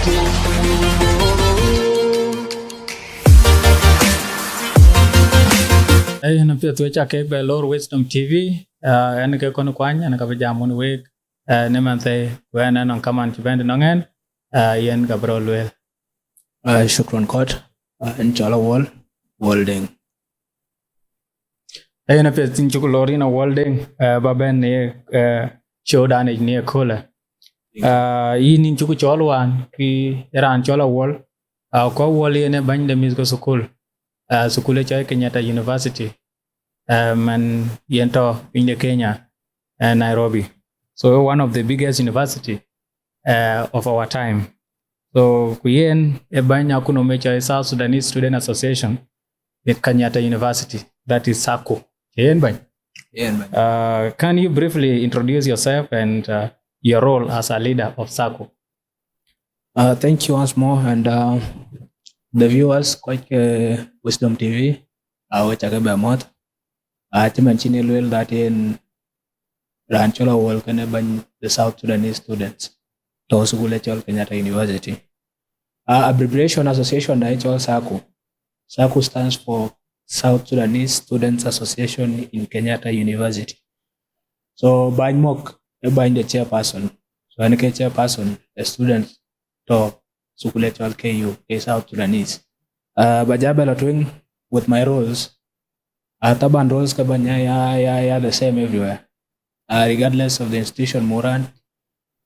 Na pia tuwecha ke be Lord Wisdom TV en ke kono kwanya na ka jamun we ne manthe we na non kaman tibend nongen yen ka bro lwel shukran kot en chala wall holding na pia tin chuko lori na holding ba ben ne show dan ne kola yin chuko cholwan ki ran chola wall ko wall ne bande mis ko school sukule cha Kenyatta University and yento in Kenya Nairobi. So one of the biggest university of our time. So kuyen ebanya kuno mecha South Sudanese Student Association at Kenyatta University, that is S.S.A.K.U. Can you briefly introduce yourself and your role as a leader of S.S.A.K.U? Thank you once more, and the viewers quite Wisdom TV which I mot to mention well that in Ranchola World can the South Sudanese students to school at Kenyatta University. Abbreviation association S.S.A.K.U. S.S.A.K.U stands for South Sudanese Students Association in Kenyatta University. So by mock the chairperson. So any chairperson, the students to school at S.S.A.K.U. South Sudanese. Bajabela twin with my roles. Taban roles kabanya ya the same everywhere. Regardless of the institution moran.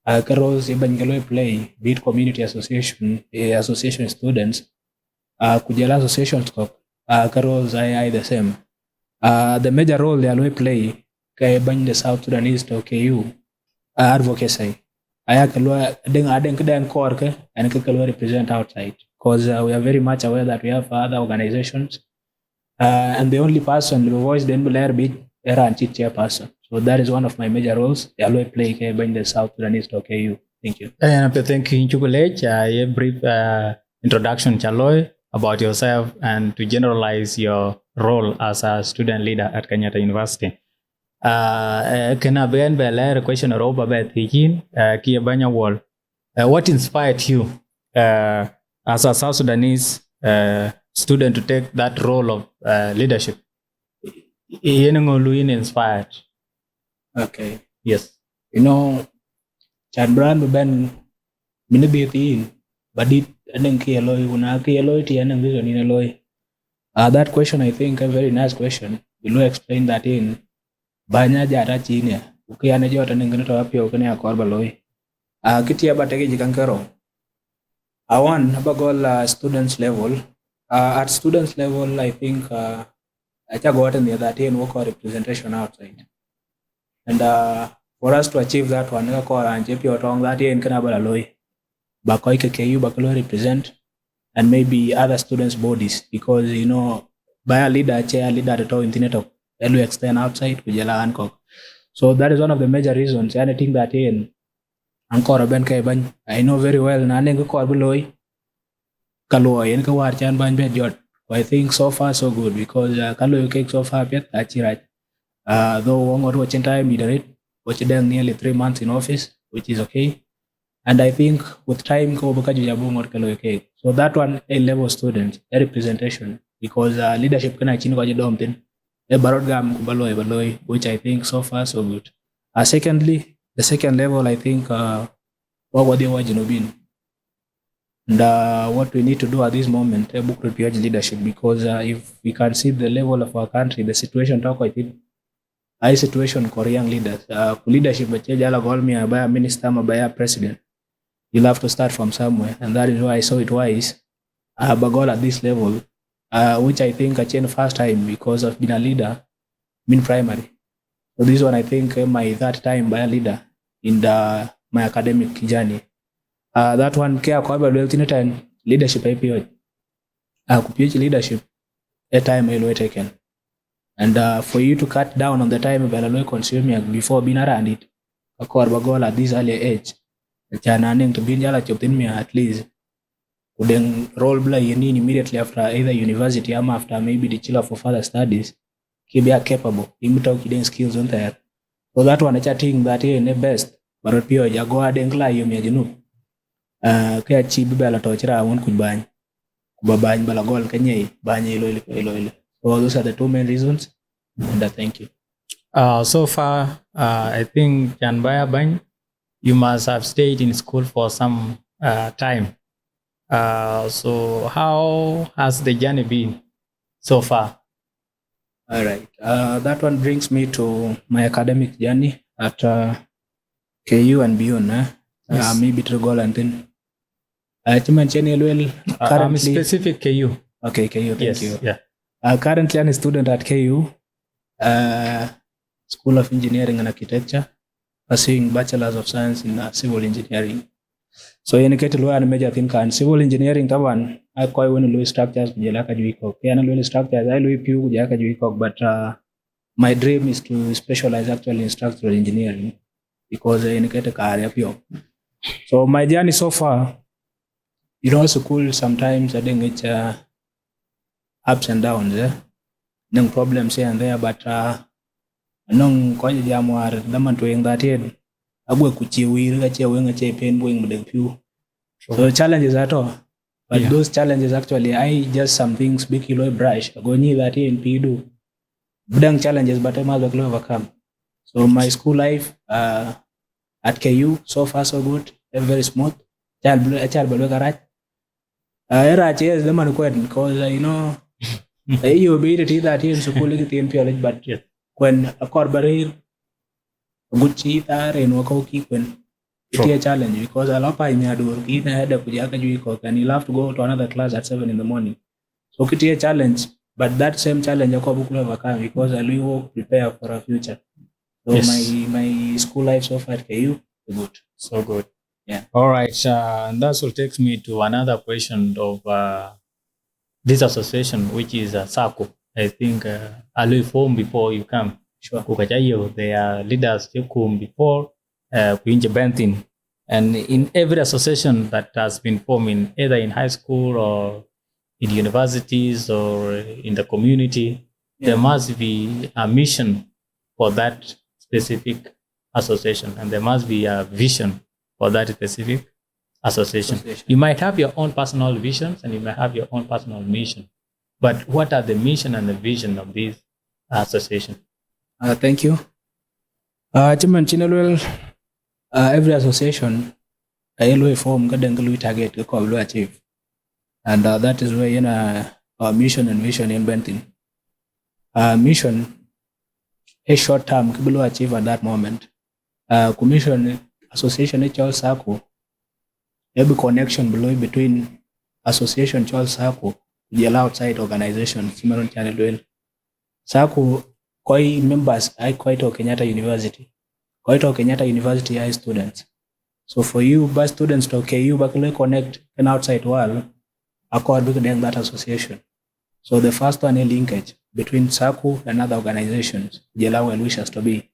Roles ibangelo play be it community association, association students, kujala association scope. Roles are the same. The major role they always play kay bang the South Sudanese to KU advocacy. Ayakalwa adeng korke and kakalwa represent outside. Because we are very much aware that we have other organizations, and the only person the voice then will be a chairperson. So that is one of my major roles. I always play in the South Sudanese KU. Thank you. Thank you, Chukulech. A brief introduction, Chaloy, about yourself and to generalize your role as a student leader at Kenyatta University. Can I be a question about Kia Banya Wall? What inspired you as a South Sudanese student to take that role of leadership? Inspired. Okay. Yes. You know, Chad Brand Ben Minibiti, but it and Kialoy, Unaki Aloy, and vision in Aloy. That question, I think, a very nice question. Will you explain that in Banya Jara Chinia, Ukiana Jot and Ganata Apio Kania Corbaloy? Kitia Bataki Kankaro. I want about students level. At students level, I think I got in the other day and work on representation outside. And for us to achieve that one, I call and JP or wrong that in Kanabaloy, Bakoi KU Bakalo represent, and maybe other students' bodies, because you know, by a leader, chair leader at all internet of LU extend outside Kujala Hancock. So that is one of the major reasons. And I think that in Ankara Ben Kaiban, I know very well Nanengo Korbaloy Kaloy and Kawar Chan Ban Bedjot. I think so far so good, because Kaloy cake so far yet right. Though one or watching time moderate, watch them nearly 3 months in office, which is okay. And I think with time go Bakajabung or Kaloy cake. So that one a level student, a representation, because leadership can actually go dumping a barodgam Baloy, which I think so far so good. Secondly, the second level, I think what were they watching been? And what we need to do at this moment, a book PhD leadership, because if we can see the level of our country, the situation talk I think high situation for young leaders. Leadership by a minister, by a president. You'll have to start from somewhere, and that is why I saw it wise. Bagol at this level, which I think I changed first time because of being a leader in primary. So this one I think my third time by a leader in my academic journey. That one care about leadership period. PhD leadership a time I taken. And for you to cut down on the time of consuming before being around it, at this early age, to be at least would then roll play immediately after either university or after maybe the chill for further studies, he be capable, him skills on there. So that one I think that in the best, but go ahead and Ke achi bibela to chira won kuj bany ba bany bala gol kanye bany ilo. So those are the two main reasons, and thank you. So far, I think Janbaya Bany, you must have stayed in school for some time. So how has the journey been so far? All right. That one brings me to my academic journey at KU and beyond. Yes. Maybe to goal and then. I'm I'm currently specific KU. okay. KU, thank Yes. you. Yeah. Currently, I'm a student at KU, School of Engineering and Architecture, pursuing Bachelor's of Science in Civil Engineering. So, in case you are major think and civil engineering, Tawan, I quite want to lose structures, Jalaka Juiko. Kiana lose structures, I lose Pew, Jaka Juiko, but my dream is to specialize actually in structural engineering because in case career pure. So, my journey so far, school sometimes I think it's ups and downs, no problems here and there, but nong ko jamwar daman to ing that head agwe kuchiwir ga chewe nga che pen boing mudeng few. So challenges at all, but those challenges actually I just some things big kilo brush go ni that in pidu budang challenges but I must overcome. So my school life at KU so far so good, very smooth. Child balo garage era che the man kwet because you be it that in school in pure but when a corporate good cheat are in Wakoki when it's a challenge because a lot of do eat ahead of Kujaka and you'll have to go to another class at 7 in the morning. So it's a challenge, but that same challenge I could overcome because I will prepare for a future. So my school life so far at KU is good. So good. Yeah. All right. And that will take me to another question of this association, which is S.S.A.K.U. I think I'll form before you come. Sure. They are leaders who come before Quinja Bentin. And in every association that has been formed, either in high school or in universities or in the community, there must be a mission for that specific association, and there must be a vision for that specific association. You might have your own personal visions and you might have your own personal mission, but what are the mission and the vision of this association? Thank you. Every association I form we target we achieve, and that is where our mission and vision in Benton. Mission a short term we achieve at that moment. Commission association S.S.A.K.U. every connection below between association S.S.A.K.U. the outside organization Simon Channel S.S.A.K.U. Koi members I quite Kenyatta University. Quite Kenyatta University high students. So for you, but students to KU back connect an outside world, accord with that association. So the first one a linkage between S.S.A.K.U. and other organizations, the allow and wish us to be.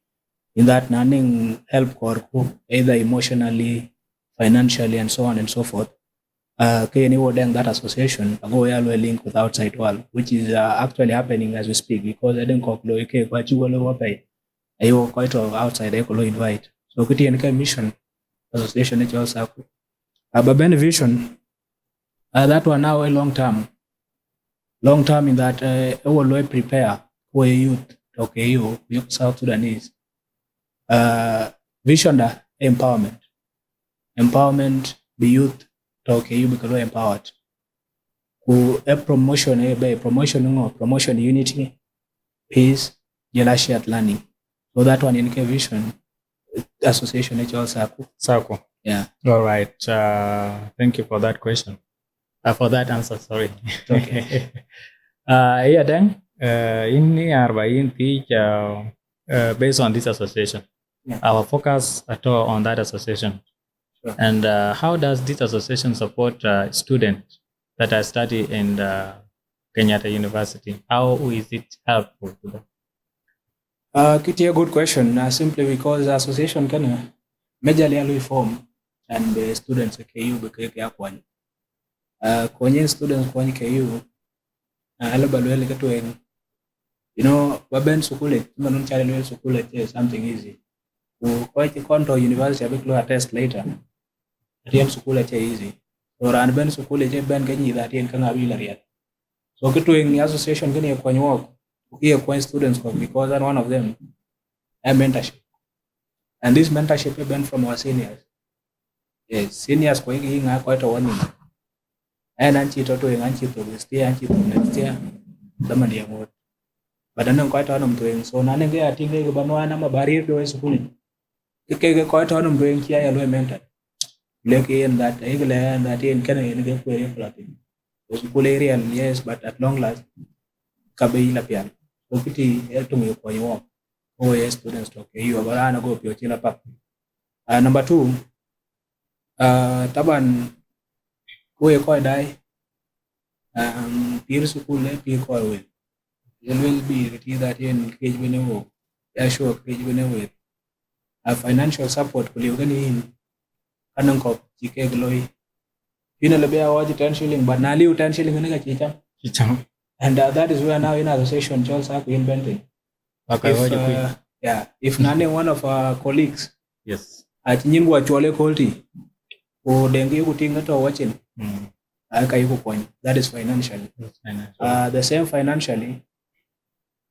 In that learning help or either emotionally, financially, and so on and so forth. That association go a link with outside world, which is actually happening as we speak because I didn't conclude quite quite outside I could invite. So kuti mission association S.S.A.K.U. But vision that one now a long term in that I will prepare for youth youth South Sudanese. Vision empowerment the youth you become empowered a promotion unity, peace, shared learning. So that one in vision association S.S.A.K.U. Yeah. All right. Thank you for that question. For that answer, sorry. Okay. Yeah, then in based on this association, our focus at all on that association. Sure. And how does this association support students that are studying in Kenyatta University? How is it helpful to them? Kitty, a good question. Simply because the association can majorly form and the students at KU because kwenye students kwenye KU alabalwele katwen waben sukule manun chale sukule something easy quite conto university abiklo attest later Rien school ache easy. So ran ben school ache ben ke nyi that yen kan abi la riat. So kitu in association kini kwa nyuok. Ukiye kwa students kwa because and one of them a mentorship. And this mentorship ben from our seniors. Yes, seniors kwa hiki nga kwa to one. And anchi to anchi to stay anchi to next year. Dama dia mo. Badan kwa to anum to so na nenge atinge banwa na mabarir do school. Ke kwa to anum to kia ya lo mentor. Leke and that eagle and that in Kenya in the way platin. Was school area yes, but at long last kabe ila pian. So kiti eto mo kwa yo. Oh yes, students to okay. You are go pio chila pa. Number 2, taban ko ko dai peer school le peer ko we. It will be it that in cage benewo. Ya sure cage benewo. Financial support will you in kanang ko chike gloi. Pina lebe awaji 10 shilling but na liu 10 shilling nga chicham. And that is where now in association Charles Aku invented. If none one of our colleagues Yes. Atinyin wa chole kolti o dengi kutinga to watching. Aka yuko point. That is financially. The same financially.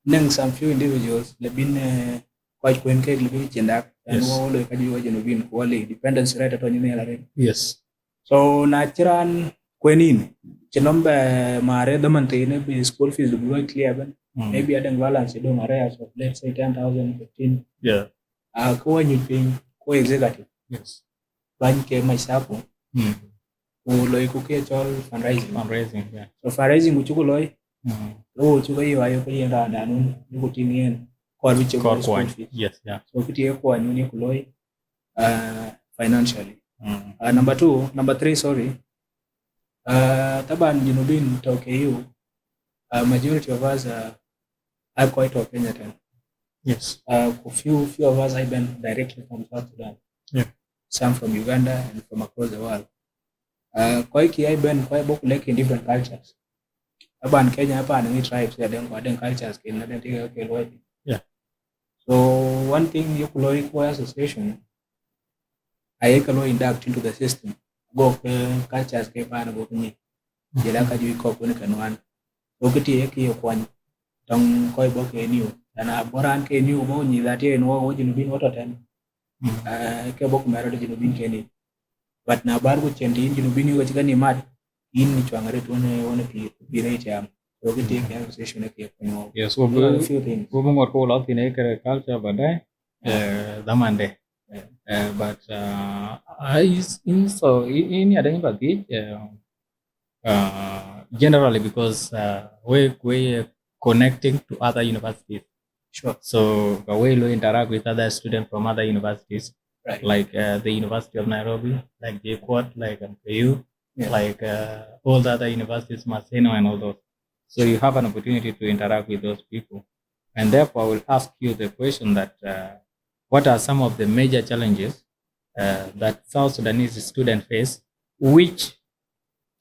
Neng some few individuals lebin quite kwenke lebin chendak and wole kadi waje no bin wole dependence rate to nyine la. Yes. So natural kwenin chinombe mare the maintain school fees do go clear ben. Maybe adeng balance do mare as of let's say 10,000 15. Yeah. Ko nyipin ko executive. Yes. Ban ke myself. O loy ko ke chol fundraising. Yeah. So fundraising uchuko loy. O chuko yo ayo ko yenda danun ko tinien ko bicho ko. Yes, yeah. So kiti ko anyu ni ko loy financially. Number 3, sorry. Taban jinubin to KU, majority of us are quite of Kenyatta. Yes. Few of us have been directly from South Sudan. Yeah. Some from Uganda and from across the world. Quite I've been quite book like in different cultures. Taban Kenya hapa ni tribes ya den cultures kina den tiga keloi. Yeah. So one thing you could kwa association I can induct into the system. Go cultures ke pana go kuni. Jela ka jui ko kuni kanwan. So kiti yeki yo kwani. Tong koi bo ke niu. Dana boran ke niu bo ni that ye no wo jinu bin woto ten. Ke bo kumero de jinu bin ke ni. But na bar go chendi jinu bin yo chika ni mat. In ni chwangare to one pi rate am. So kiti yeki association ke kwani. Yes, so few things. Go mo ko lot in culture badai damande. But in adeng bagi generally because we connecting to other universities. Sure. So we will interact with other students from other universities, right. Like the University of Nairobi, like JKUAT, like S.S.A.K.U, yeah. Like all the other universities, Maseno and all those. So you have an opportunity to interact with those people. And therefore, I will ask you the question that what are some of the major challenges that South Sudanese students face, which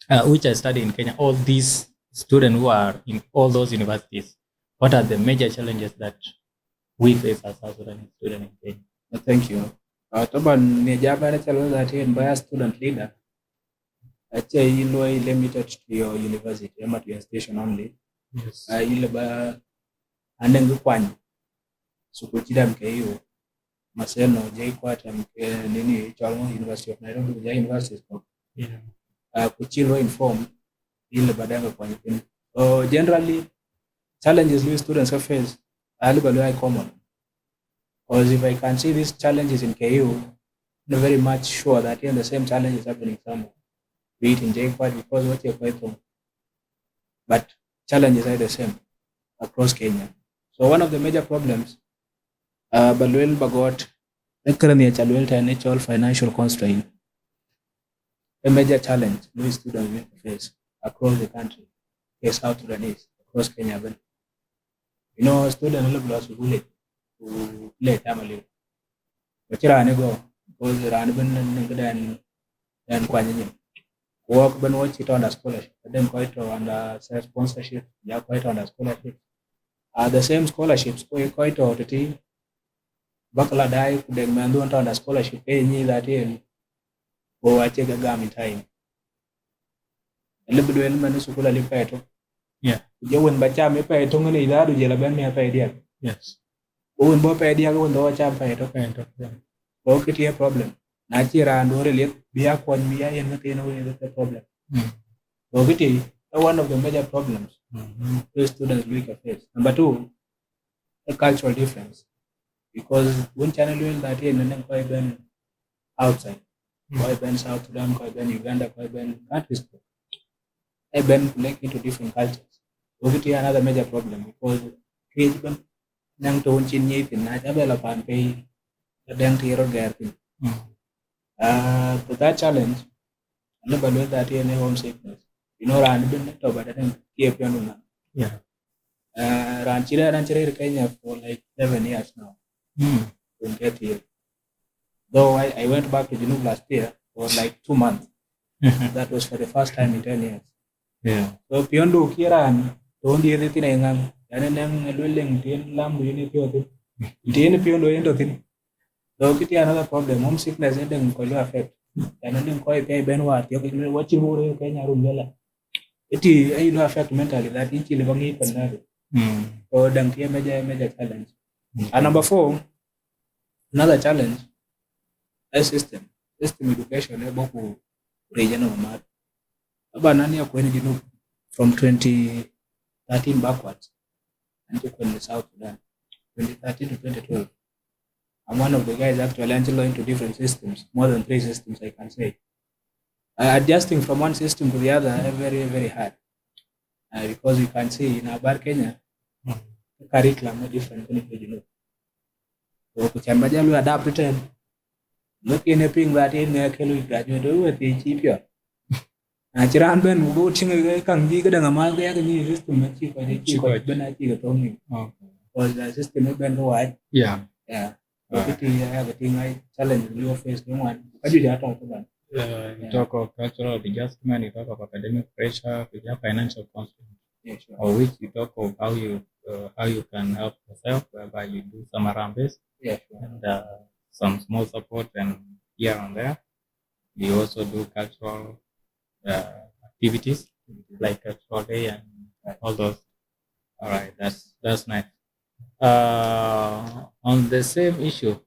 I study in Kenya, all these students who are in all those universities, what are the major challenges that we face as South Sudanese students in Kenya? Thank you. Taban ni jaba na challenge that in by a student leader. Actually, you know, limited to your university, not your station only. Yes. You ba anengu kwani. Sukujida mkeyo. Maseno JKUAT nini Chalmo University of Nairobi Vijay University. Yeah. Kuchilo inform ile badanga kwa nyipini. So generally challenges we students face are very common. Because if I can see these challenges in KU, I'm very much sure that the same challenge is happening somewhere. Be it in JKUAT because what you're quite from. But challenges are the same across Kenya. So one of the major problems Balwel Bagot, currently natural financial constraint. A major challenge we students face across the country, South Sudanese, across Kenya. You know, students look lost to play family. But you're go because Ranban and Quanyin. Work when watch it on a scholarship, then quite on the self sponsorship, yeah, quite on a scholarship. The same scholarships, quite on the team. Bakala dai kudeng mandu anta scholarship ni that in go wache ga gam in time lebedo en mane sukula li peto Yeah. je won ba cham e peto ngene ida du je la ben me pe dia Yes. won bo pe dia won do cham peto Yeah. ko kiti a problem na chi ran do re liet biya kon biya yen ngate no yen the problem ko kiti one of the major problems the students look at face. Number two, a cultural difference, because one channel will that in and quite ben outside, quite ben South Sudan, quite ben Uganda, quite ben countries, I ben like into different cultures. So it is another major problem because kids ben nang to chin yi tin na cha bela pan pe dang ti ro gar tin. To that challenge, no balwe that in homesickness. You know, ran ben to but I think keep you Yeah. ran chire in Kenya for like 7 years now. Don't get here. Though I went back to Junub last year for like 2 months. That was for the first time in 10 years. Yeah. So Piondo Kiran, don't hear anything and then dwelling tin lam do you need to tin Piondo into thin. So it another problem. Homesickness and then call you affect. And then quite pay Benwat, you're watching more Kenya Rumela. It is affect mentally that each living it. So then major challenge. And number 4, another challenge, a system education boku regional map. Abanani ya kwenye Junub from 2013 backwards until the South Sudan, 2013 to 2012. I'm one of the guys actually until into different systems, more than 3 systems I can say. Adjusting from one system to the other very, very hard. Because you can see in our Kenya, the curriculum is different than you know. So kuchamba lu adapt it. Looking at thing that in there can graduate with the cheaper. Chiran ben go chinga kang ji ga danga mal ga ni system chi ko ben a chi ga to ni. Because the system ben go wide. Yeah. Yeah. It is everything I challenge you face no one. What do you talk about? You talk of cultural adjustment, you talk of academic pressure, you have financial constraints. Yeah, sure. Or which you talk of how you can help yourself, whereby you do some around this, Yeah, sure. and some small support and here and there. You also do cultural activities like cultural day and all those. All right, that's nice. On the same issue,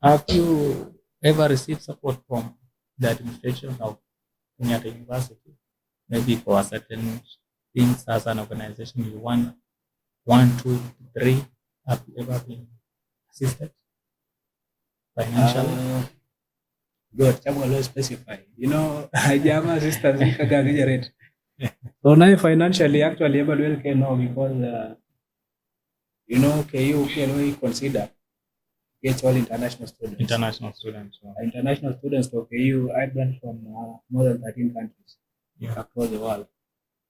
have you ever received support from the administration of Kenyatta University? Maybe for a certain things as an organization you want 1, 2, 3, have you ever been assisted financially? Good, I'm going to specify. You know, I am assistant. So now financially, actually, everybody can know because you know, KU can we consider get all international students. International students. International students to KU, I've been from more than 13 countries across the world.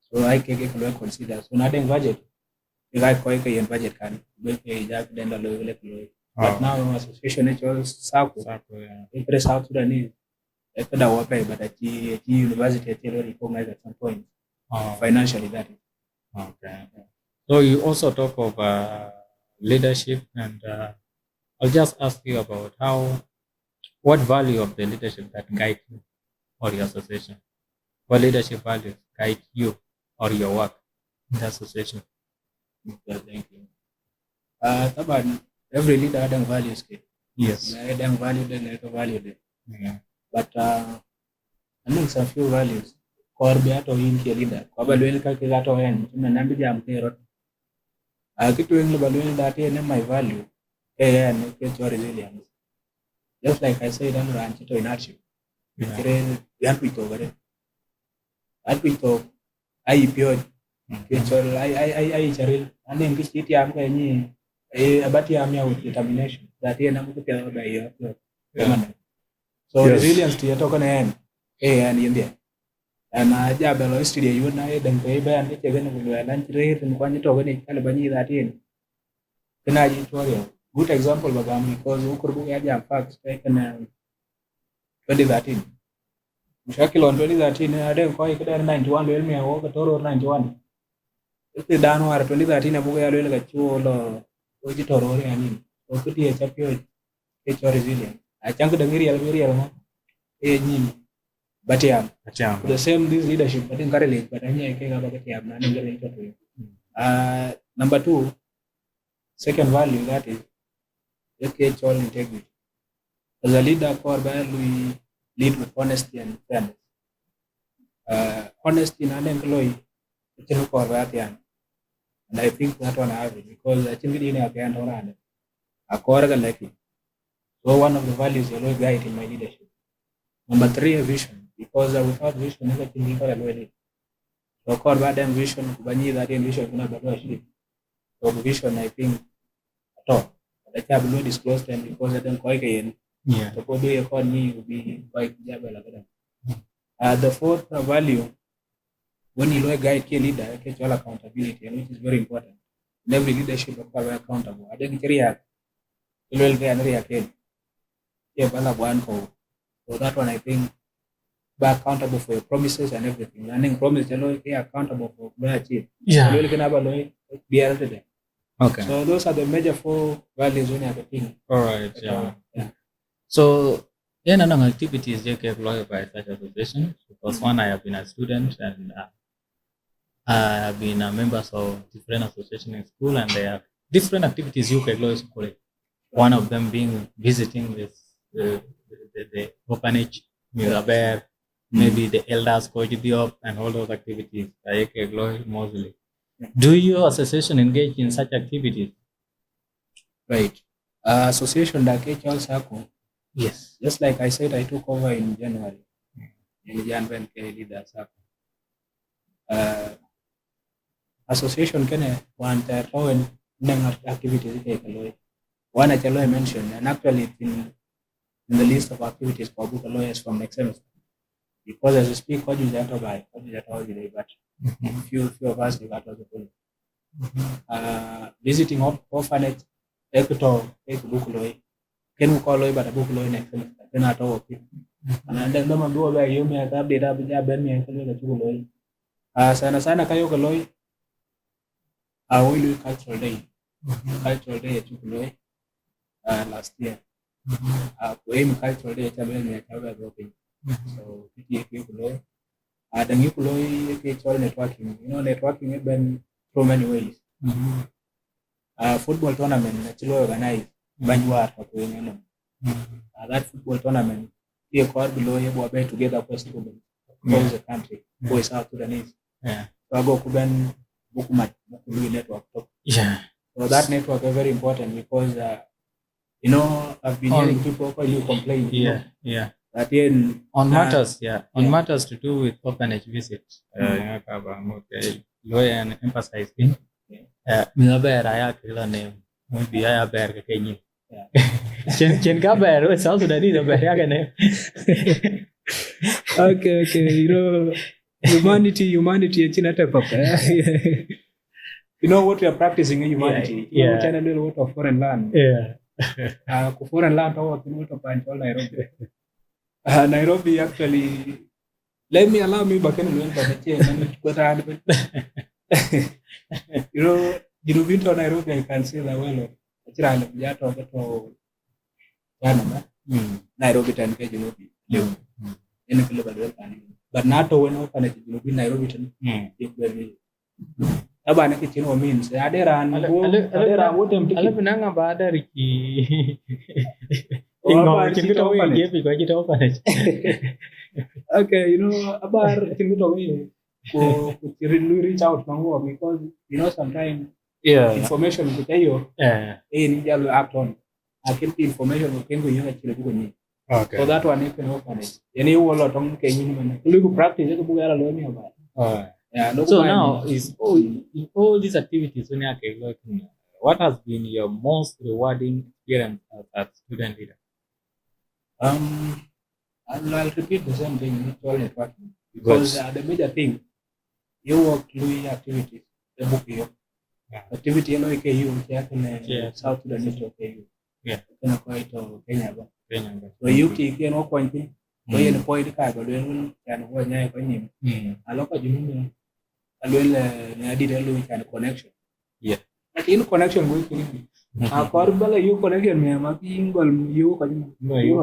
So I can consider. So nothing budget. You guys quite a budget can make a jack then the low. But now association is all S.S.A.K.U. It's South Sudanese. I could have paid, but at the university I recognize at some point. Financially, that is. Okay. So you also talk of leadership, and I'll just ask you about what value of the leadership that guide you or your association? What leadership values guide you or your work in the association? Okay, thank you. Every leader has values. Yes. They have value, then they have value. Yeah. But amongst a few values, core beato in leader. Kobalwel ka kilato hen, nambi jam kero. Kitu yung balwel dati na my value. Kaya your resilience. Just like I said, I'm ranch to in hardship. Yan pito ba rin? At pito, ay piyod. Ay charil. Ano yung kishiti am kaya niya. Abati am ya with determination. Dati yan ang kutila ba iyo. So resilience to yatoka na yan. Yan yun diya. Na jabelo studio yun na dan kay ba yan kaya ganun bulwa lan chire tin kwa nito gani kala banyi dati yan. Kana yi tutorial. Good example bagam because ukurbu ya jam facts kaya kana 2013. Mushakil on 2013 ada ko ikada 91 lel me ho ka toro 91. Ite dano ar 2013 abuga ya lel ka chuo lo oji toro re ani. O kuti e chapio e cho resilient. A chang da ngiri mo. but yeah, Yeah. the same this leadership but encourage but anya ke ga ba ke amna ngere ito to. Number 2, second value, that is all integrity. As a leader, core value we lead with honesty and fairness. Honesty na nengloy ito core value, and I think that one I have it because I think it in a can run a core like it. So one of the values you know guide in my leadership. Number 3, vision, because without vision everything you can do. So core value vision kubanyi that vision kuna bado achieve. So vision I think at all. But I have disclosed them because I don't quite get. Yeah. So do you call me will be quite jabber like that. The 4th value, when you guide key leader, get all accountability, and which is very important. In every leadership require accountable. I think react. You will get and react. Yeah, so that one I think be accountable for your promises and everything. And promise you know be accountable for what achieve. Yeah. You will get be able. Okay. So those are the major 4 values when you have a thing. All right. Yeah. So, another activities they can employ by such association. Because one, I have been a student and I have been a members of different associations in school, and they have different activities you can employ school. One of them being visiting with the orphanage, Mirabear, maybe the elders coach up, and all those activities. I can employ mostly. Do your association engage in such activities? Right. Association like S.S.A.K.U. Yes. Just like I said, I took over in January. In January, leader association can want activities. One I mentioned, and actually it's in the list of activities for book lawyers from next semester. Because as I speak, what is that by? But few of us we got the visiting orphanage, take book lawyer. Can we call lawyer but a book lawyer next semester? Then at all. And then the do where you may have update up with me and tell lawyer. Sana kayo kaloy. I will do cultural day. Cultural day at Chukuloy last year. Cultural day at Chabel. So, Chukuloy. The new Kuloy all networking. You know, networking has been so many ways. Football tournament, actually organized. Banjuar, that football tournament, we called below here, together across the country, boys South Sudanese. Yeah. So I go Kuben Bukumat network. Yeah. So that network is very important because you know I've been hearing people call you complain. Yeah, yeah. That in on matters, on matters to do with orphanage visits, lawyer and emphasizing. Mirabear I kila name. Maybe I bear Kenya. Chen ka bear South Sudanese bear name. Okay. You know, humanity, you know what we are practicing in humanity. You know, China little what of foreign land. Yeah. Foreign land what of Nairobi. Nairobi actually allow me back in you know, you winter Nairobi I can say that well. Nairobi tan ke Nairobi. But not when orphanage in Nairobi tan. Abana ke chino means aderan what them alam nanga bada riki ingo chingito we jepi ko jito orphanage. Okay, you know abar chingito we ko reach out mango because you know sometimes information kitayo ni jalo act on akin information ko kengo yung chile bugo ni. Okay. So that one you can orphanage. Yani wala tong kenyo man. Kuligo practice ko bugo ala lo ni aba. So now is all these activities when you're working, what has been your most rewarding experience as a student leader? I'll repeat the same thing mutual networking because the major thing you work through activities the book you activity no KU South Sudan KU kana quite Kenya so you can no point so you point ka go len kan ho nya ko nyim aloka junu alwel ne adi lu kan connection but in connection go kiri a kor bala you connection me ma ingol you ko you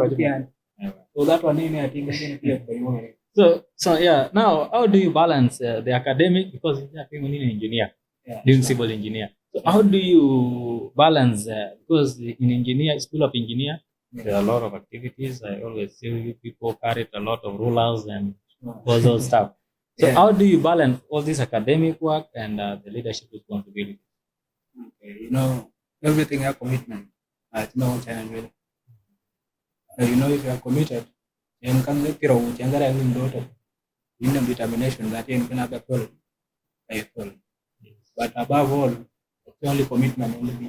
So that one I think is clear for you. So yeah, now how do you balance the academic, because I think we need an engineer, doing civil engineer. So how do you balance because in engineer, school of engineer, there are a lot of activities. I always see you people carry a lot of rulers and all those stuff. So how do you balance all this academic work and the leadership responsibility? Okay, everything have commitment. It's no challenge really. If you are committed, then can get your daughter in the determination that you can have a full. But above all, it's only commitment only be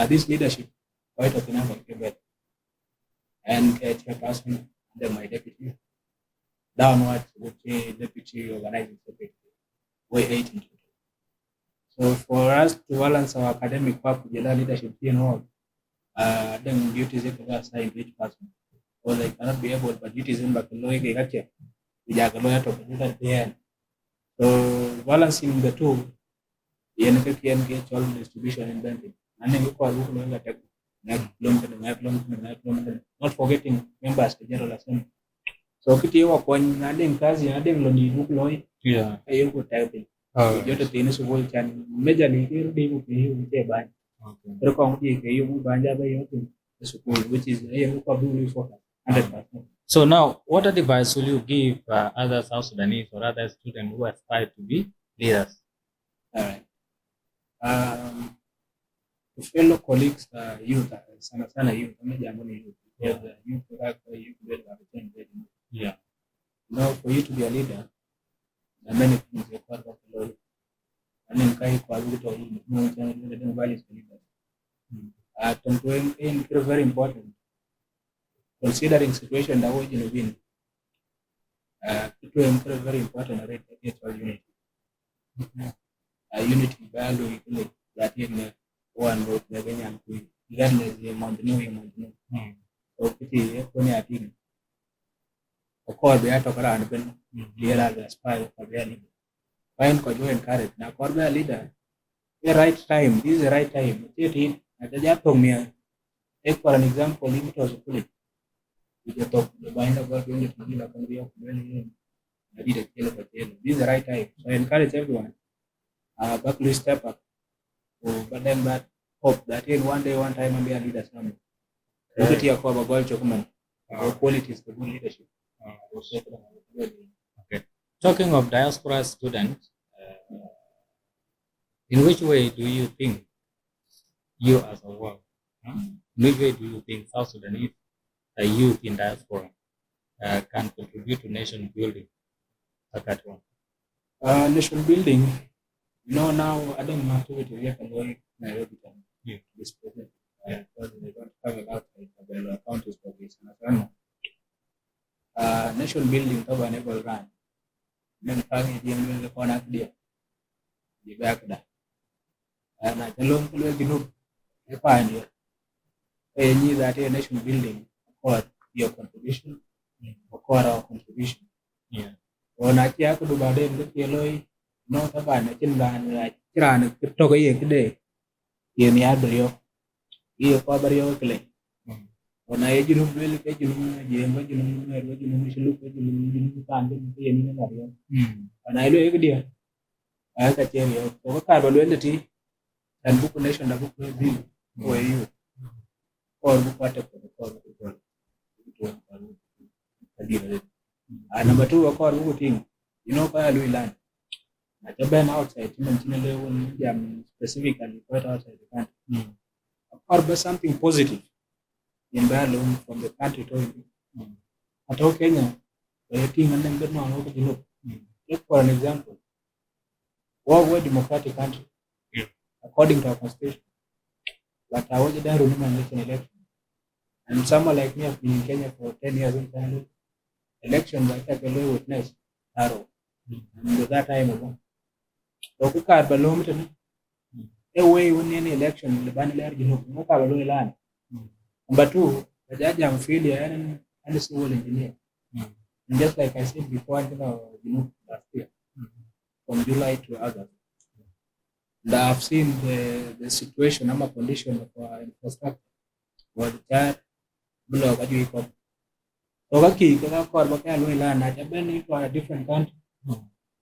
this leadership quite of enough and chairperson under my deputy. Downwards, deputy organizing secretary. Way 18. So for us to balance our academic work with the leadership then duties are assigned to each person. Because they cannot be able, but duties in Bakaloi, we are going to at the end. So balancing the two, get all distribution and banking. And then you call not forgetting members of the General Assembly. So kiti wa kwan nading kazi nading lo di book loy ayo ko typing joto tini so bol chan meja ni kiro di book ni ite ban pero kong di ke yung banja ba yung the school which is ayo ko do for 100%. So now, what advice will you give other South Sudanese or other students who aspire to be leaders? All right. To fellow colleagues, youth, sana youth, youth, because youth work for you to build a change. Yeah. For you to be a leader, there are many things required of the law. And then kai kwa luto hii, no values for leaders. Tontoing in very important. Considering situation that way you win. It is very important to get unity. Unity value that in one road the Kenyan kui. Regardless the mountain. So pity kwenye atini. Of course we have to around when there are the spy for their leader. Find ko join encourage. Na for the leader, the right time. This is the right time. It at the japong me. Take for an example, it was a police. The bind of God going to be like this is the right time. So I encourage everyone. Back step up. But then that hope that in one day, one time, and be a leader. Look at your cover goal document. Qualities for good leadership. Okay. Talking of diaspora students, in which way do you think you as a world, in which way do you think South Sudanese youth in diaspora can contribute to nation building? Nation building, now I don't know activity we can go Nairobi this project. Because they don't have a lot of counties for this. Nation building to enable run. Then pagi dia will connect dia. Di back da. Na jalong kulo ginub. E find here. Any that a nation building or your contribution or our contribution. Yeah. Or na kia ko do bade ndu keloi no ta ba na chin ban la kira na to ga ye kide. Ye ni adrio. Ye ko bario kle. Ona ye junub wel ke junub je ma junub mer junub silu ke junub kan ke ye ni na rio. Ona ile ye dia. Ka chen yo ko ka ba wel ti and book nation da book bill ko you or book what number 2 ko book thing ka lu land na ta ben outside tin level jam specifically quite outside the country or be something positive in value from the country to at Kenya the thing and then no go take for an example we're a democratic country according to our constitution, but I was there running an election. And someone like me have been in Kenya for 10 years in election, but I can witness narrow. And at that time ago. So we can't belong to me. Away when any election, the banner, no cavalry land. Number 2, the judge am failure and a civil engineer. And just like I said before, last year, from July to August. And I've seen the situation, condition of our infrastructure. Was that below to ka kor ba ka lo la na ben into a different country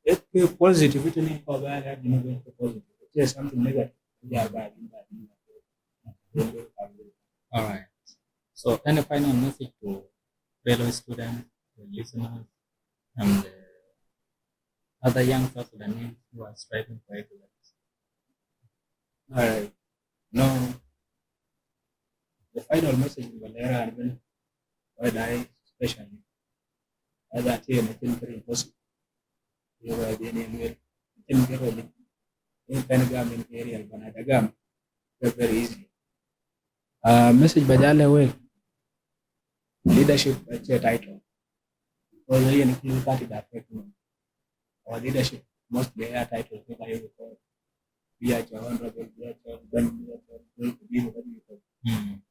it is positive it ni ko ba ya ni be positive it is something negative yeah bad. All right. So, any final message to fellow students, the listeners, and the other young South Sudanese who are striving for excellence? All right. No, the final message is Valera and when I especially as I say, I think very impossible. You are the name will in Kerala in Panagam in area Banadagam very easy. Message Bajale way leadership that's a title. Because we are in party that our leadership must be a title by you we are your honorable, we are your Ben, we are your to be what you call.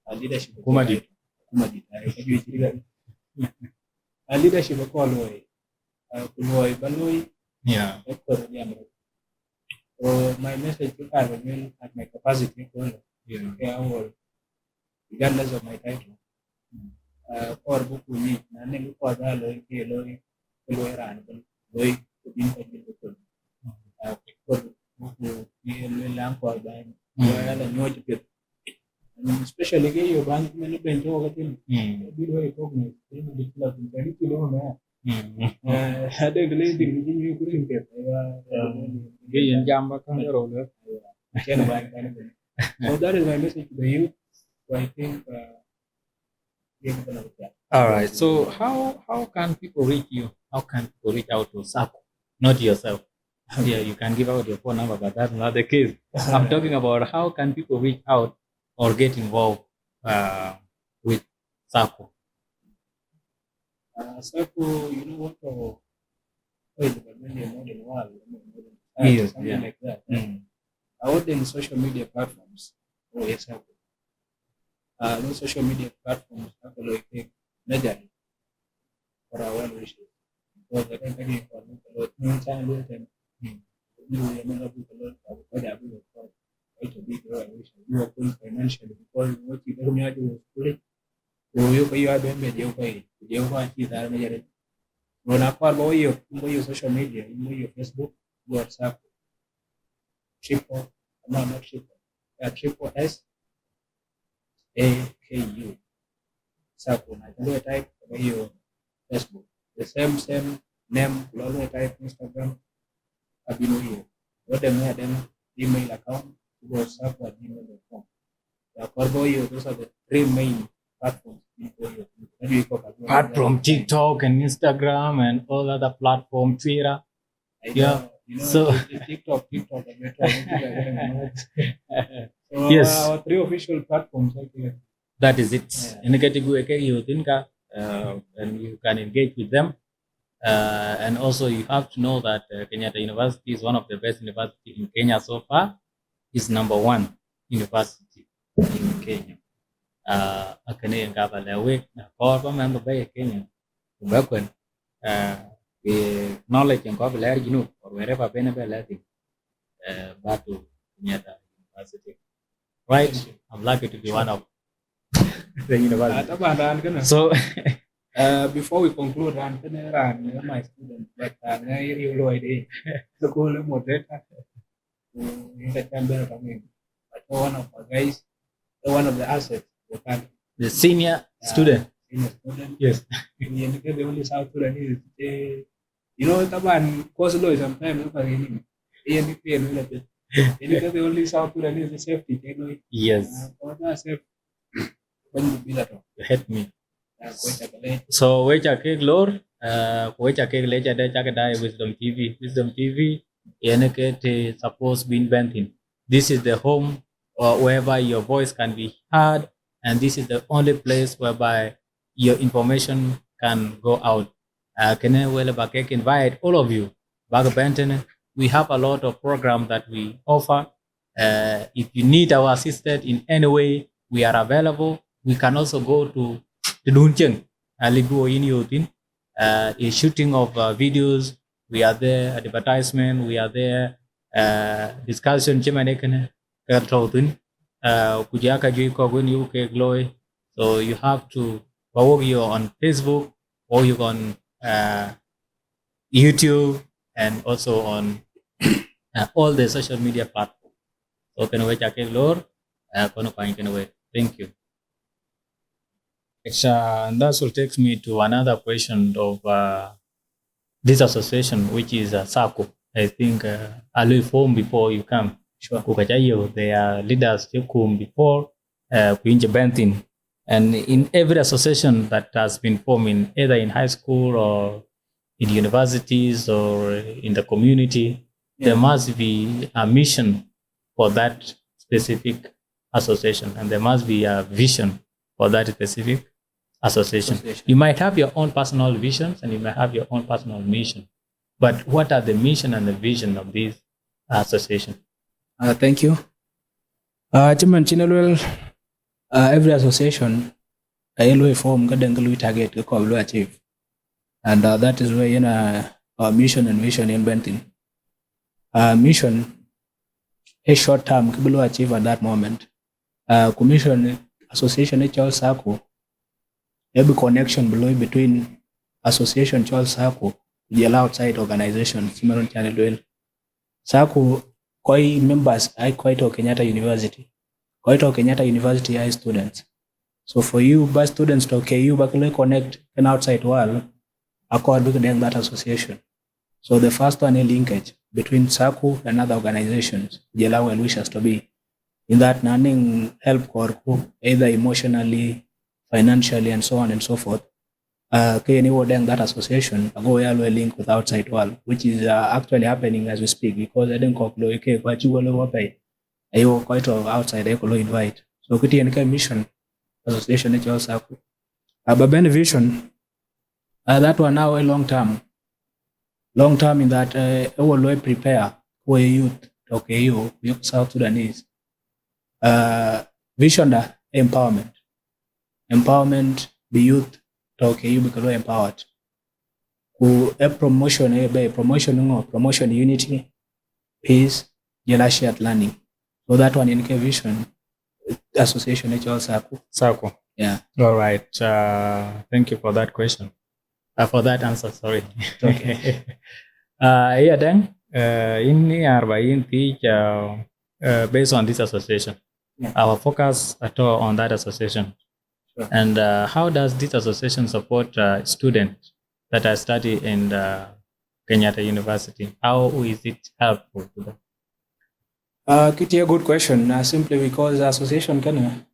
Our leadership Kumadi. Our leadership of all way. Kuloy Baloy, Yeah. so my message to I will at my capacity Yeah. regardless of my title. Or book we need, and then look for that loy, ran, loy, to be for lang for them, especially your bank many bench over him. Below a cognate, the club in 20 kilometers. I think the lady you couldn't get. So that is my message to the youth. So I think All right. So, how can people reach you? How can people reach out to S.S.A.K.U? Not yourself. Yeah, you can give out your phone number, but that's not the case. I'm talking about how can people reach out or get involved with S.S.A.K.U. S.S.A.K.U, you know what? Yes, Something yeah. like that. Out in social media platforms. Oh, yes, those social media platforms have like majorly for our well wishes. Because I think again for new channel and you are going financially because what you don't have to split. So you are being made you pay. You are that majorly. When I call you social media, your Facebook, WhatsApp, triple, no, not triple, triple S.S.A.K.U. Circle. I can do a type over your Facebook. The same name, Lolo type Instagram, Abino here. What them had them email account, WhatsApp or gmail.com. Those are the three main platforms. Apart from TikTok and Instagram and all other platform, Twitter. Yeah. So TikTok, so yes, our three official platforms. that is it. And you can engage with them. And also, you have to know that Kenyatta University is one of the best universities in Kenya so far. It's number one university in Kenya. Akane ngaba lewe na kwa member by Kenya. Ubakwen the knowledge and vocabulary or wherever benebe learning back to Kenyatta University. Right? I'm lucky to be one of the university. So Before we conclude, my student, but you know idea. The goal of moderator but one of our guys, one of the assets, the senior student. Senior student. Yes. The only South Sudanese, you know, Taban, cause law sometimes the only South Sudanese is safety. Yes. Safe. When you be that, you hate me. So wecha ke glor wecha ke lecha de chaka dai Wisdom TV yeneke suppose being bentin. This is the home whereby your voice can be heard, and this is the only place whereby your information can go out. Can I invite all of you back Benton? We have a lot of programs that we offer. If you need our assistance in any way, we are available. We can also go to Duncheng, Aligu in Yotin, a shooting of videos. We are there, advertisement. We are there, discussion. Chimanekene, Kertautin, Kujaka Juiko, when you glory. So you have to follow you on Facebook. or you on YouTube and also on all the social media platforms. So can we check it, Lord? Thank you. And that will take me to another question of this association, which is S.S.A.K.U. I think I formed before you come. Sure. They are leaders who come before Quince Benton. And in every association that has been formed, either in high school or in universities or in the community, there must be a mission for that specific association, and there must be a vision for that specific association. You might have your own personal visions and you might have your own personal mission, but what are the mission and the vision of this association? Thank you. Every association I form we target we achieve, and that is where our mission and vision in Benton. Mission a short term we achieve at that moment. Commission association S.S.A.K.U. every connection below between association S.S.A.K.U. the outside organization S.S.A.K.U. koi members I quite Kenyatta University. Quite Kenyatta University high students. So for you by students to KU back connect an outside world according to that association. So the first one a linkage between S.S.A.K.U. and other organizations allow well wishes to be in that learning help or either emotionally, financially, and so on and so forth. That association go a link with outside world, which is actually happening as we speak, because I didn't call quite outside I invite. So kuti mission association S.S.A.K.U. But vision that one now a long term in that we prepare for youth you South Sudanese. Vision da empowerment the youth you because empowered who a promotion unity, peace, shared learning. So that one in vision association S.S.A.K.U. Yeah. All right. Thank you for that question. For that answer, sorry. Okay. Yeah, then in Arbain teach based on this association. Our focus at all on that association. Sure. And how does this association support students that are studying in Kenyatta University? How is it helpful to them? Kitty, a good question. Simply because the association can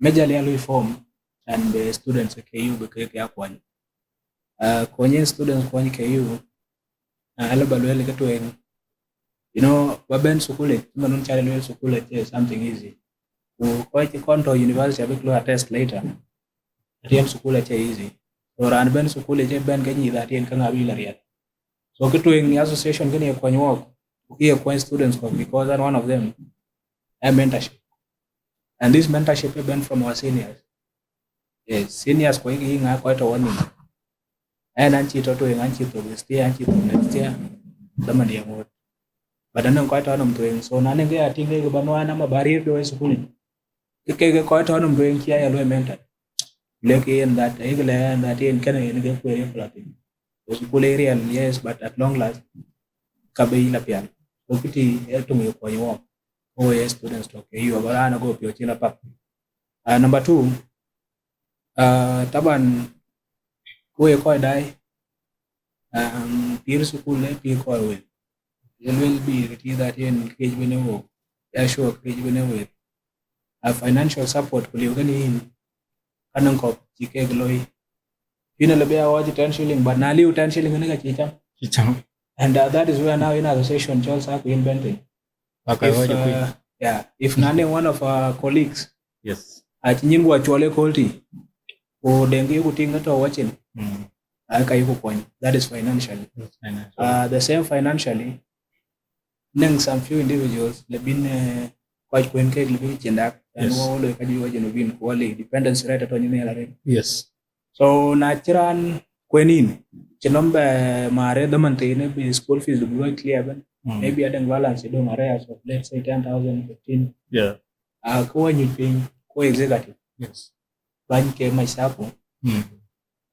majorly form and the students at KU because kwenye students kwenye KU alabalwele katweng waben sukule manun chale sukule is something easy kwa konto university abiklo attest later atien sukule easy so ran ben sukule ben kanyi that yen kanga bilariat so katweng association kene kwenye work ukiye kwenye students because one of them a mentorship, and this mentorship has been from our seniors. Yes, seniors kwa hii nga kwa warning. And anchi to next year dama dia ngot. Badana kwa to mtu so na nenge atinge banwa na mabari do sukuli. Keke kwa to mtu kia ya lo mentor. Leke in that and that in kana in kwa platin. Sukuli area yes, but at long last kabe ila pia. So kiti eto kwa yo. Oh yes, students talk. You are go pio chila pa. Number 2, taban we ko dai peer school pe ko we. It will be that in cage benewo. Ya sure cage benewo. Financial support kuli gani in kanang ko chike gloi. Pina labe awaji 10 shilling but na liu 10 shilling ne ka chicham. And that is where now in association S.S.A.K.U. invented. If none one of our colleagues achinyimbu achole kolti o dengi kutinga to watching point that is financially. The same financially neng some few individuals le bin quite kwen ke le bin chendak and wo le kaji waje no bin quality dependence rate to nyine la re. Yes. So natural kwenin chinombe mare damante ne be school fees do clear ben. Maybe I don't balance it on areas of let's say 10,000, 15. Yeah. When you pay co-executive. Yes. When came myself,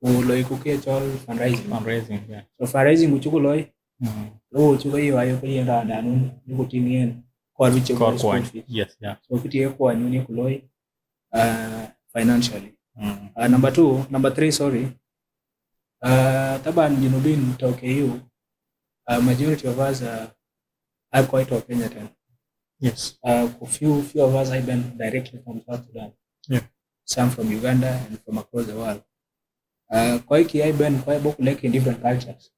ku loy ku ke chol fundraising, yeah. So fundraising ku chuku loy Mm-hmm. chuku yo ayo ko yenda danun ku tingien kor bi Core chego school coin, fees. yes, yeah. So kiti ko anyu ni ku loy financially. Mm-hmm. Number 3, sorry. Taban Junubin to KU, majority of us are quite of Kenyatta. Yes. Few of us have been directly from South Sudan. Yeah. Some from Uganda and from across the world. Quite I've been quite book like in different cultures.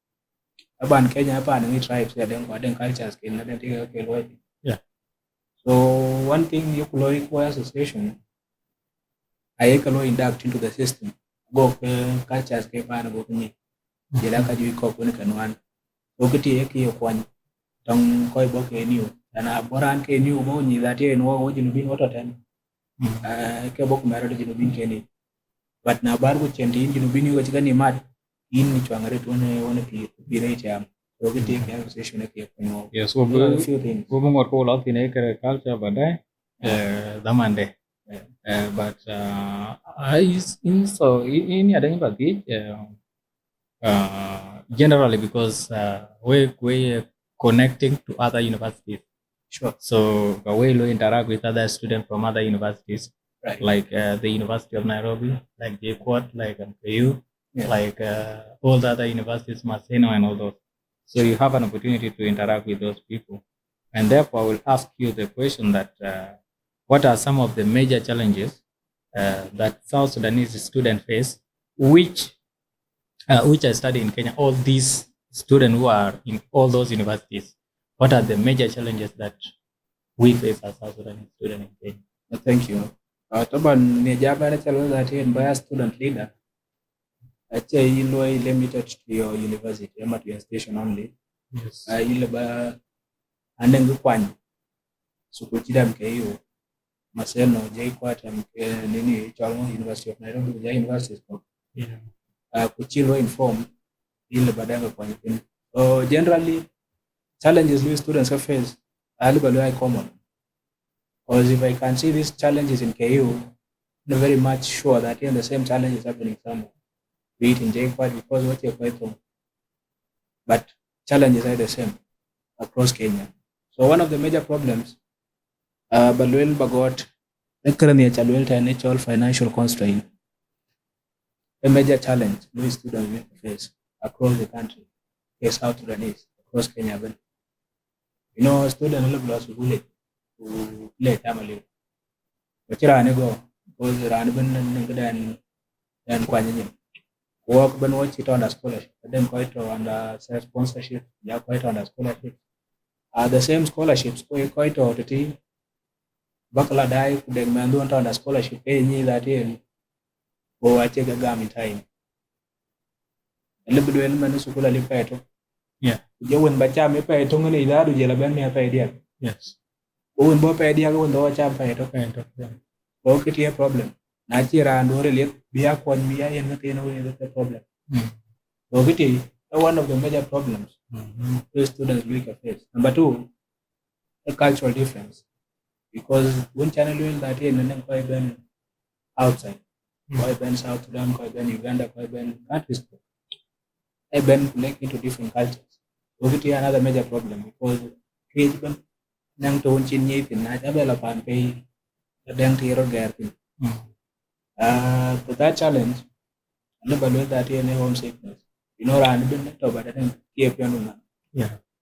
Taban Kenya hapa ni tribes ya den cultures kina den tiga keloi. Yeah. So one thing you could require association, I can induct into the system. Go cultures ke pana go ni. Jela ka jui ko kun kanwan. So kiti yake yo kwany tong koi bo ke new. Ana boran ke new bo ni that ye no wo Junubin woto ten. Ke bo kumaro Junubin ke ni. But na bar go chendi Junubin yo chika ni mat. In ni chwangare to one pi re cham. So kiti yake association ke kunyo. Yes, a few things. Ubu ngor ko lot in agriculture badai damande. But I in adang bagi generally because we connecting to other universities. Sure. So we will interact with other students from other universities, Right. like the University of Nairobi, like JKUAT, like S.S.A.K.U, Yeah. like all the other universities, Maseno and all those. So you have an opportunity to interact with those people. And therefore, I will ask you the question that what are some of the major challenges that South Sudanese students face, which I study in Kenya, all these students who are in all those universities, what are the major challenges that we face as South Sudanese students in Kenya? Thank you. Taban ni jaba na chalo that in by a student leader. Actually, you know, limited to your university, ama to your station only. Yes. Ile ba anengu kwany. Sukuchida mkeyo. Maseno JKUAT nini chalmo University of Nairobi ja university ko. Yeah. Kuchilo inform ile badanga kwany pin. So generally challenges we students face are very common. Because if I can see these challenges in KU, I'm very much sure that the same challenge is happening somewhere. Be it in JKUAT because what you're quite wrong. But challenges are the same across Kenya. So one of the major problems, Balwel Bagot, natural financial constraint. A major challenge we students will face across the country, yes, South Sudanese, across Kenya. You know, students will be bullet to play family. But you're because run and quite work when watch it on a scholarship, but then quite under sponsorship, yeah, quite under scholarship. The same scholarships quite out of the Bakala die, the man don't under scholarship, pay me that in or I take a gum in time. A little bit when man school a pay. Yeah. You win by jam, you pay to me that you yell about me a pay. Yes. Who will pay the other one, though a jam pay to pay. Okay, a problem. Natira and really be a quan me and the problem. So one of the major problems those students will face. Number 2, the cultural difference. Because one channel will that in and quite been outside. Quite been South Sudan, quite been Uganda, quite been countries. I've been connected into different cultures. So another major problem because cage been nang to chin yip in Najabella pan pay the dang tiro garpin. That challenge, I never know that in homesickness. You know, I'm been to but I think keep your Yeah.